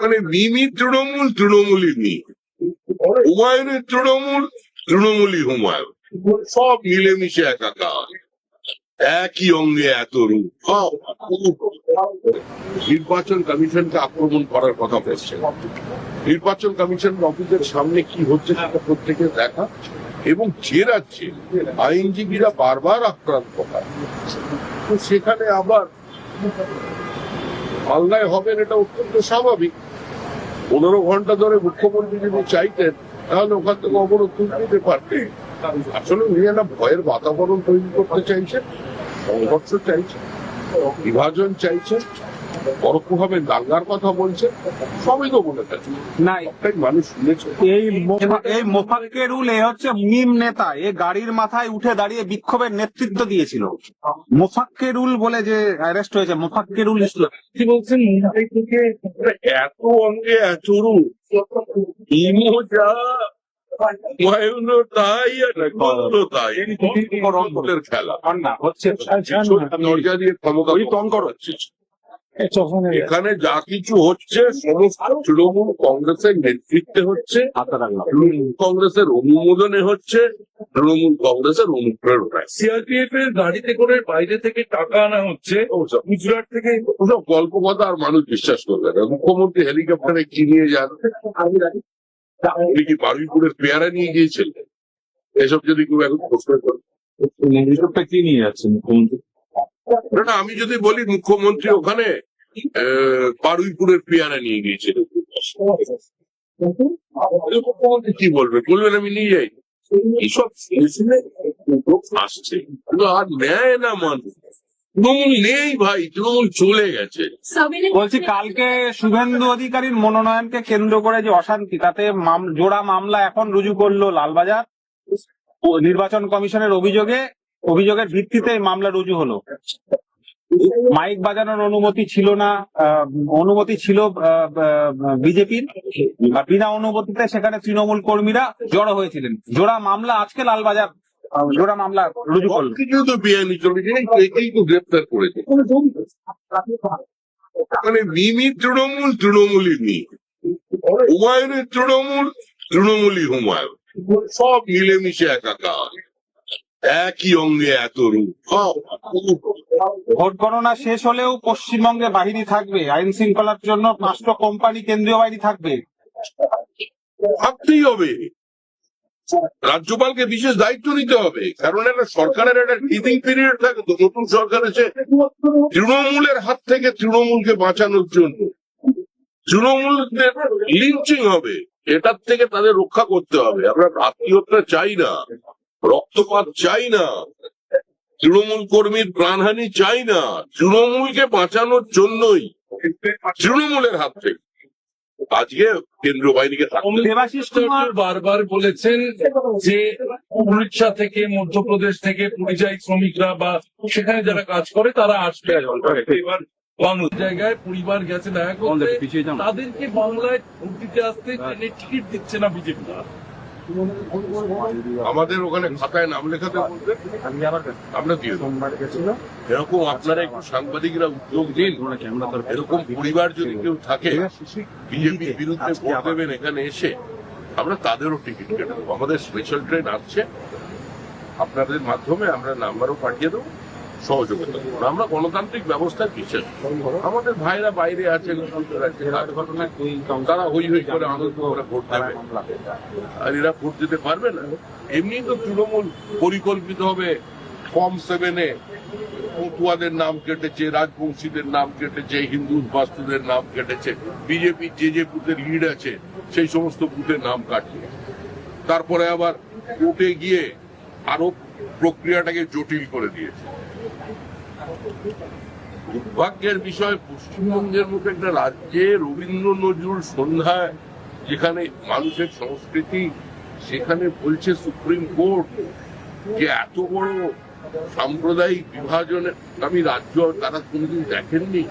মানে মিমি তৃণমূল, তৃণমূলই মিমি, হুমায়ুনের তৃণমূল, তৃণমূলই হুমায়ুন, সব মিলেমিশে একাকার, একই অঙ্গে এত রূপ। নির্বাচন কমিশনকে আক্রমণ করার কথা বলছে। নির্বাচন কমিশন অফিসের সামনে কি হচ্ছে সেটা প্রত্যেকের দেখা, এবং যে রাজ্যে আইনজীবীরা বারবার আক্রান্ত হয় সেখানে আবার মালদায় হবেন, এটা অত্যন্ত স্বাভাবিক। 15 ঘন্টা ধরে মুখ্যমন্ত্রী যদি চাইতেন তাহলে ওখান থেকে অবরোধ তুলে দিতে পারতেন। আসলে উনি একটা ভয়ের বাতাবরণ তৈরি করতে চাইছেন, সংঘর্ষ চাইছেন, বিভাজন চাইছেন, পরোক্ষভাবে দাঙ্গার কথা বলছেন, সবই তো বলে থাকেন না। মানুষ শুনেছে। এই মোফাক্কেরুল এ হচ্ছে মিম নেতা, এ গাড়ির মাথায় উঠে দাঁড়িয়ে বিক্ষোভের নেতৃত্ব দিয়েছিল। মোফাক্কেরুল বলে যে অ্যারেস্ট হয়েছে, মোফাক্কেরুল ইসলাম। কি বলছেন? মুম্বাই থেকে এত অঙ্গে এত রূপ, ইমো যা হুমায়ুনও তাই আর গন্ধ তাই, রঙ্গের খেলা হচ্ছে দরজা দিয়ে ক্ষমতা করাচ্ছে। এখানে যা কিছু হচ্ছে সমস্ত তৃণমূল কংগ্রেসের নেতৃত্বে হচ্ছে, তৃণমূল কংগ্রেসের অনুমোদনে হচ্ছে, তৃণমূল কংগ্রেসের অনুপ্রেরণায়। সিআরপিএফ এর গাড়িতে করে বাইরে থেকে টাকা আনা হচ্ছে, গুজরাট থেকে। ওসব গল্প কথা আর মানুষ বিশ্বাস করবে না। মুখ্যমন্ত্রী হেলিকপ্টারে কি নিয়ে যান? উনি কি বারুইপুরের পেয়ারা নিয়ে গিয়েছিলেন? এসব যদি কেউ এখন প্রশ্ন করে, হেলিকপ্টার কি নিয়ে যাচ্ছেন মুখ্যমন্ত্রী? না, আমি যদি বলি মুখ্যমন্ত্রী ওখানে বারুইপুরের পেয়ারা নিয়ে গিয়েছিলেন, মুখ্যমন্ত্রী কি বলবে? বলবেন আমি নিয়ে যাই। এইসব আসছে কিন্তু আর নেয় না মানুষ। তৃণমূল নেই ভাই, তৃণমূল চলে গেছে। বলছি, কালকে শুভেন্দু অধিকারীর মনোনয়নকে কেন্দ্র করে যে অশান্তি, তাতে জোড়া মামলা এখন রুজু করলো লালবাজার নির্বাচন কমিশনের অভিযোগের ভিত্তিতে মামলা রুজু হলো। মাইক বাজানোর অনুমতি ছিল না, অনুমতি ছিল বিজেপির, আর বিনা অনুমতিতে সেখানে তৃণমূল কর্মীরা জড়ো হয়েছিলেন। জোড়া মামলা আজকে লালবাজার জোড়া মামলা রুজু করলো। কিছু তো বেআইনি চলেছে, একেই তো গ্রেপ্তার করেছে। মানে মিমি তৃণমূল, তৃণমূলই মিমি, হুমায়ুনের তৃণমূল, তৃণমূলই হুমায়ুন, সব মিলেমিশে একাকার, একই অঙ্গে এত রূপ। ভোট গণনা শেষ হলেও পশ্চিমবঙ্গে বাহিনী থাকবে, আইন শৃঙ্খলার জন্য 5টা কোম্পানি কেন্দ্রীয় বাহিনী থাকবে, থাকতেই হবে। রাজ্যপালকে বিশেষ দায়িত্ব নিতে হবে, কারণ একটা সরকারের একটা টিদিং পিরিয়ড থাকে। তো নতুন সরকার এসে তৃণমূলের হাত থেকে তৃণমূলকে বাঁচানোর জন্য তৃণমূলদের লিঞ্চিং হবে, এটার থেকে তাদের রক্ষা করতে হবে। আমরা আত্মীয়তা চাই না, রক্তপাত চাই না, তৃণমূল কর্মীর প্রাণহানি চাই না। তৃণমূলকে বাঁচানোর জন্যই তৃণমূলের হাত থেকে আজকে কেন্দ্রীয় বাহিনীকে দেবাশিস কুমার বারবার বলেছেন যে উড়িষ্যা থেকে, মধ্যপ্রদেশ থেকে পরিযায়ী শ্রমিকরা বা সেখানে যারা কাজ করে তারা আসবে। এবার বাংলা জায়গায় পরিবার গেছে দেখা করতে, তাদেরকে বাংলায় ভোট দিতে আসতে টিকিট দিচ্ছে না বিজেপি। আমাদের ওখানে খাতায় নাম লেখাতে বলতে আমরা দিয়ে দেবো। এরকম আপনারা একটু সাংবাদিকরা উদ্যোগ দিন, এরকম পরিবার যদি কেউ থাকে বিজেপির বিরুদ্ধে ভোট দেবেন এখানে এসে, আমরা তাদেরও টিকিট কেটে দেবো। আমাদের স্পেশাল ট্রেন আসছে, আপনাদের মাধ্যমে আমরা নাম্বারও পাঠিয়ে দেবো, সহযোগিতা করবো। আমরা গণতান্ত্রিক ব্যবস্থায় বিশ্বাস করি। আমাদের ভাইরা বাইরে আছেন, তারা হই হই করে আনন্দ করে ভোট দেবে, আর এরা ভোট দিতে পারবে না। এমনি তো তৃণমূল পরিকল্পিত হবে ফর্ম 7-এ পটুয়াদের নাম কেটেছে, রাজবংশীদের নাম কেটেছে, হিন্দু বাস্তুদের নাম কেটেছে, বিজেপির যে বুথের লিড আছে সেই সমস্ত বুথের নাম কাটছে। তারপরে আবার কোর্টে গিয়ে আরো প্রক্রিয়াটাকে জটিল করে দিয়েছে। দুর্ভাগ্যের বিষয়, পশ্চিমবঙ্গের মতো একটা রাজ্যে রবীন্দ্র নজরুল সন্ধ্যায়, যেখানে মানুষের সংস্কৃতি, সেখানে বলছে সুপ্রিম কোর্ট যে এত বড় সাম্প্রদায়িক বিভাজনের আমি রাজ্য তারা কোনদিন দেখেননি।